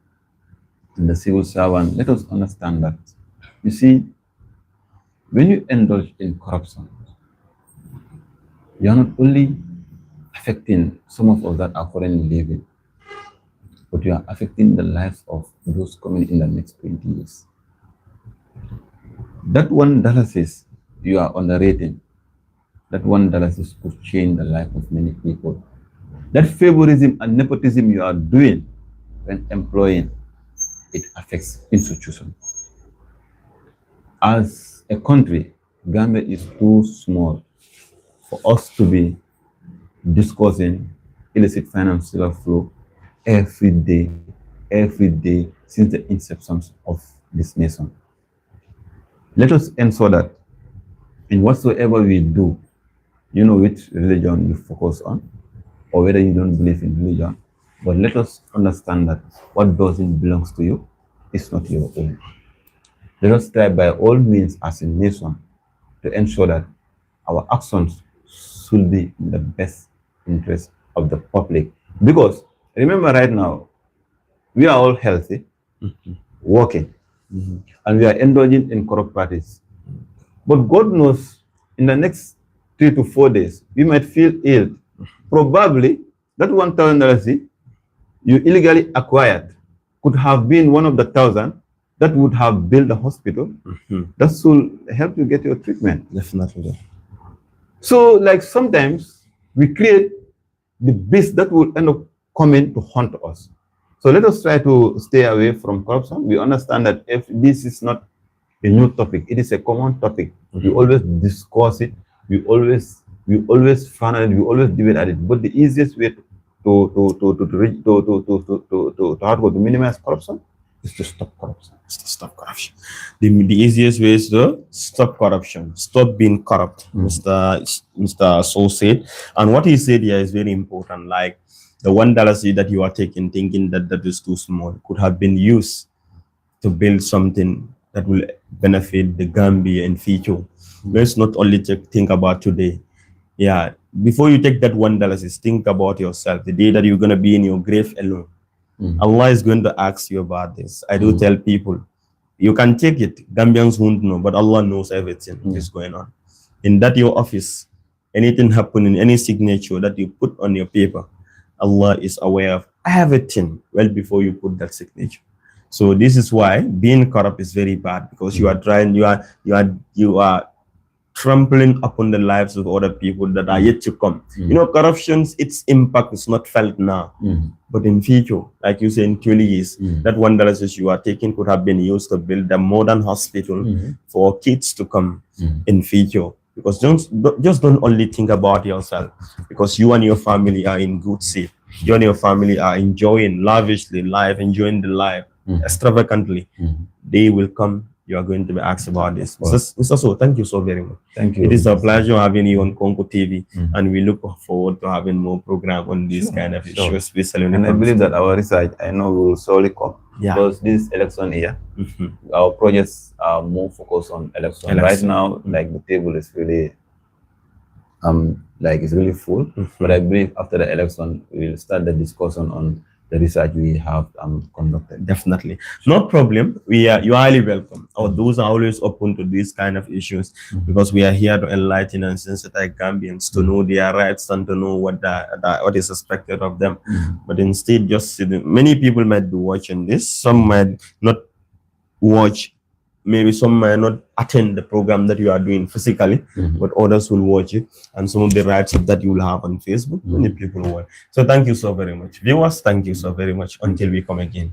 Speaker 2: and the civil servant. Let us understand that, you see, when you indulge in corruption, you are not only affecting some of us that are currently living, but you are affecting the lives of those coming in the next 20 years. That $1 you are underrating, that $1 could change the life of many people. That favorism and nepotism you are doing when employing, it affects institutions. As a country, Gambia is too small for us to be discussing illicit financial flow every day since the inception of this nation. Let us ensure that in whatsoever we do, you know which religion you focus on, or whether you don't believe in religion, but let us understand that what doesn't belong to you is not your own. Let us try by all means as a nation to ensure that our actions should be in the best interest of the public. Because remember, right now, we are all healthy, working, and we are indulging in corrupt practice. But God knows, in the next 3 to 4 days, we might feel ill. Probably that $1,000 you illegally acquired could have been one of the 1,000 that would have built a hospital that should help you get your treatment.
Speaker 1: Definitely.
Speaker 2: So, sometimes we create the beast that will end up coming to haunt us. So let us try to stay away from corruption. We understand that if this is not a new topic, it is a common topic. We always discuss it. We always frown at it. We always debate at it. But the easiest way to minimize corruption is to stop corruption.
Speaker 1: The easiest way is to stop corruption. Stop being corrupt, Mr. Sowe said. And what he said here is very important. Like the $1 that you are taking, thinking that is too small, could have been used to build something that will benefit the Gambia in future. Let's not only think about today. Yeah, before you take that $1, think about yourself. The day that you're going to be in your grave alone, Allah is going to ask you about this. I do tell people, you can take it. Gambians won't know, but Allah knows everything that is going on. in that your office, anything happening, any signature that you put on your paper, Allah is aware of everything well before you put that signature. So this is why being corrupt is very bad, because you are trying, you are trampling upon the lives of other people that are yet to come. You know, corruption's its impact is not felt now, but in future, like you say, in 20 years, that $1 you are taking could have been used to build a modern hospital for kids to come in future. Because just don't only think about yourself, because you and your family are in good shape. You and your family are enjoying lavishly life, enjoying the life extravagantly. They will come. You are going to be asked about this. Mr. So, thank you so very much.
Speaker 2: Thank you.
Speaker 1: It is a pleasure having you on Congo TV, and we look forward to having more program on this kind of issues. Especially when
Speaker 2: And
Speaker 1: it
Speaker 2: I
Speaker 1: comes
Speaker 2: believe
Speaker 1: to-
Speaker 2: that our research, I know, will slowly come.
Speaker 1: Yeah.
Speaker 2: Because this election year, our projects are more focused on election. Right now, like the table is really, like it's really full. But I believe after the election, we'll start the discussion on the research we have conducted.
Speaker 1: Definitely, no problem. You are highly welcome. Our doors are always open to these kind of issues, because we are here to enlighten and sensitize Gambians to know their rights and to know what is expected of them. But instead, just many people might be watching this. Some might not watch. Maybe some might not attend the program that you are doing physically, but others will watch it. And some of the rights that you will have on Facebook, many people will. So thank you so very much. Viewers, thank you so very much. Until we come again.